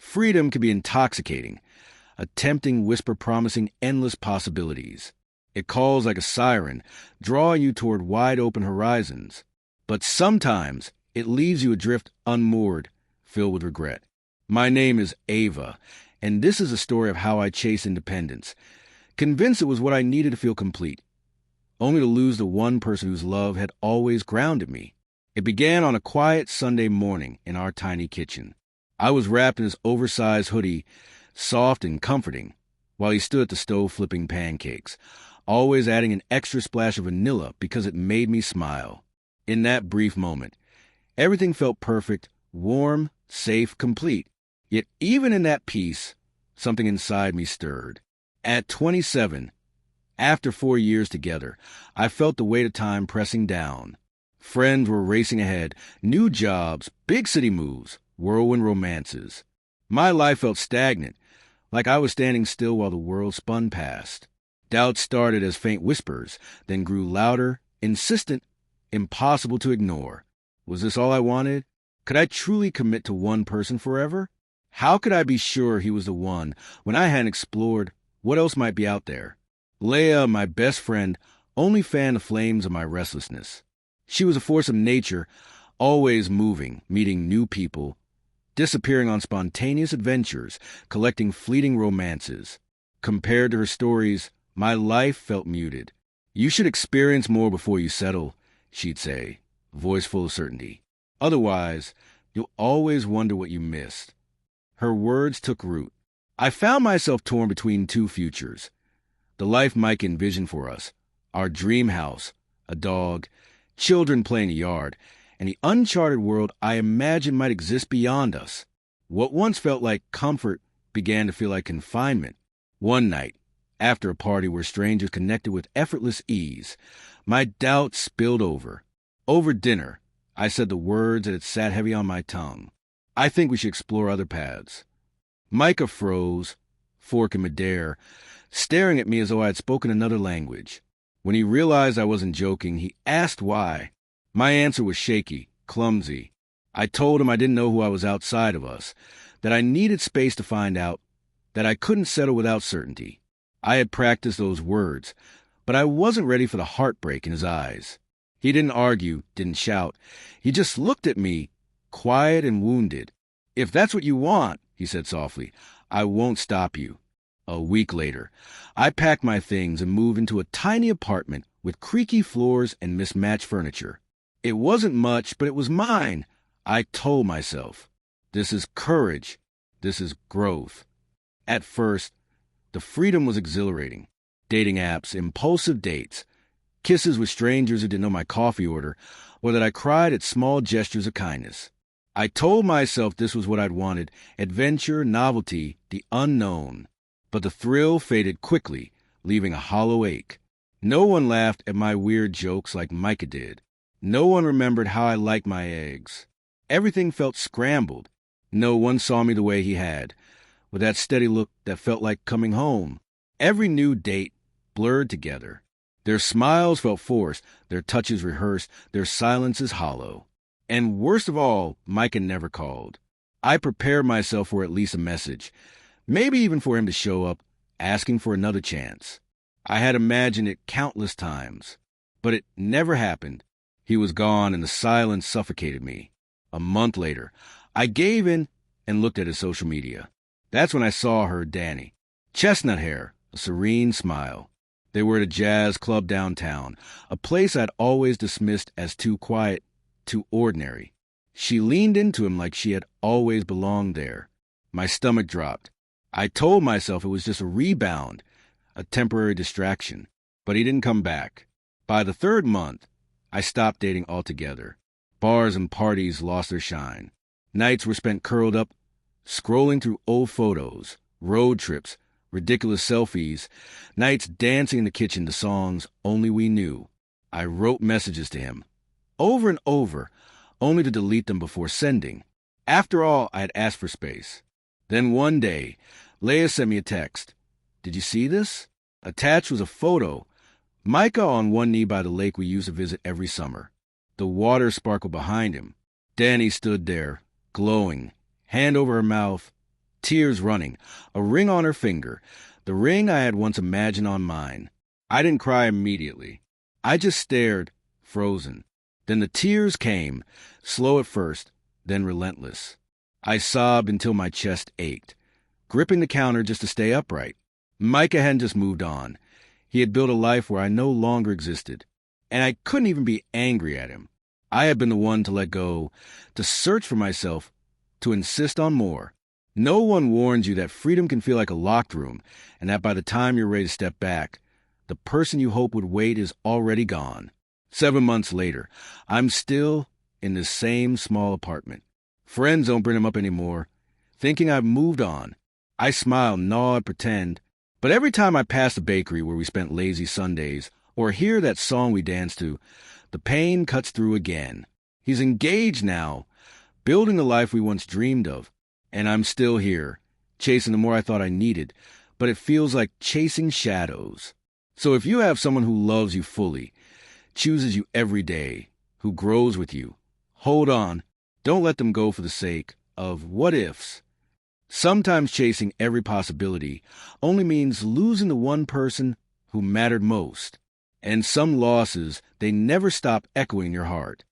Freedom can be intoxicating, a tempting whisper promising endless possibilities. It calls like a siren, drawing you toward wide-open horizons. But sometimes it leaves you adrift unmoored, filled with regret. My name is Ava, and this is a story of how I chased independence, convinced it was what I needed to feel complete, only to lose the one person whose love had always grounded me. It began on a quiet Sunday morning in our tiny kitchen. I was wrapped in his oversized hoodie, soft and comforting, while he stood at the stove flipping pancakes, always adding an extra splash of vanilla because it made me smile. In that brief moment, everything felt perfect, warm, safe, complete. Yet even in that peace, something inside me stirred. At 27, after 4 years together, I felt the weight of time pressing down. Friends were racing ahead, new jobs, big city moves, whirlwind romances. My life felt stagnant, like I was standing still while the world spun past. Doubts started as faint whispers, then grew louder, insistent, impossible to ignore. Was this all I wanted? Could I truly commit to one person forever? How could I be sure he was the one when I hadn't explored what else might be out there? Leah, my best friend, only fanned the flames of my restlessness. She was a force of nature, always moving, meeting new people, disappearing on spontaneous adventures, collecting fleeting romances. Compared to her stories, my life felt muted. You should experience more before you settle, she'd say, voice full of certainty. Otherwise, you'll always wonder what you missed. Her words took root. I found myself torn between two futures. The life Mike envisioned for us, our dream house, a dog, children playing in the yard, and the uncharted world I imagined might exist beyond us. What once felt like comfort began to feel like confinement. One night, after a party where strangers connected with effortless ease, my doubts spilled over. Over dinner, I said the words that had sat heavy on my tongue. I think we should explore other paths. Micah froze, fork in midair, staring at me as though I had spoken another language. When he realized I wasn't joking, he asked why. My answer was shaky, clumsy. I told him I didn't know who I was outside of us, that I needed space to find out, that I couldn't settle without certainty. I had practiced those words, but I wasn't ready for the heartbreak in his eyes. He didn't argue, didn't shout. He just looked at me, quiet and wounded. "If that's what you want," he said softly, "I won't stop you." A week later, I packed my things and moved into a tiny apartment with creaky floors and mismatched furniture. It wasn't much, but it was mine. I told myself, this is courage. This is growth. At first, the freedom was exhilarating. Dating apps, impulsive dates, kisses with strangers who didn't know my coffee order, or that I cried at small gestures of kindness. I told myself this was what I'd wanted, adventure, novelty, the unknown. But the thrill faded quickly, leaving a hollow ache. No one laughed at my weird jokes like Micah did. No one remembered how I liked my eggs. Everything felt scrambled. No one saw me the way he had, with that steady look that felt like coming home. Every new date blurred together. Their smiles felt forced, their touches rehearsed, their silences hollow. And worst of all, Micah never called. I prepared myself for at least a message, maybe even for him to show up, asking for another chance. I had imagined it countless times, but it never happened. He was gone and the silence suffocated me. A month later, I gave in and looked at his social media. That's when I saw her, Danny. Chestnut hair, a serene smile. They were at a jazz club downtown, a place I'd always dismissed as too quiet, too ordinary. She leaned into him like she had always belonged there. My stomach dropped. I told myself it was just a rebound, a temporary distraction. But he didn't come back. By the third month, I stopped dating altogether. Bars and parties lost their shine. Nights were spent curled up, scrolling through old photos, road trips, ridiculous selfies, nights dancing in the kitchen to songs only we knew. I wrote messages to him, over and over, only to delete them before sending. After all, I had asked for space. Then one day, Leah sent me a text. "Did you see this?" Attached was a photo. Micah on one knee by the lake we used to visit every summer. The water sparkled behind him. Danny stood there, glowing, hand over her mouth, tears running, a ring on her finger, the ring I had once imagined on mine. I didn't cry immediately. I just stared, frozen. Then the tears came, slow at first, then relentless. I sobbed until my chest ached, gripping the counter just to stay upright. Micah hadn't just moved on. He had built a life where I no longer existed, and I couldn't even be angry at him. I had been the one to let go, to search for myself, to insist on more. No one warns you that freedom can feel like a locked room, and that by the time you're ready to step back, the person you hope would wait is already gone. 7 months later, I'm still in this same small apartment. Friends don't bring him up anymore, thinking I've moved on. I smile, nod, pretend. But every time I pass the bakery where we spent lazy Sundays, or hear that song we danced to, the pain cuts through again. He's engaged now, building the life we once dreamed of. And I'm still here, chasing the more I thought I needed, but it feels like chasing shadows. So if you have someone who loves you fully, chooses you every day, who grows with you, hold on. Don't let them go for the sake of what-ifs. Sometimes chasing every possibility only means losing the one person who mattered most. And some losses, they never stop echoing in your heart.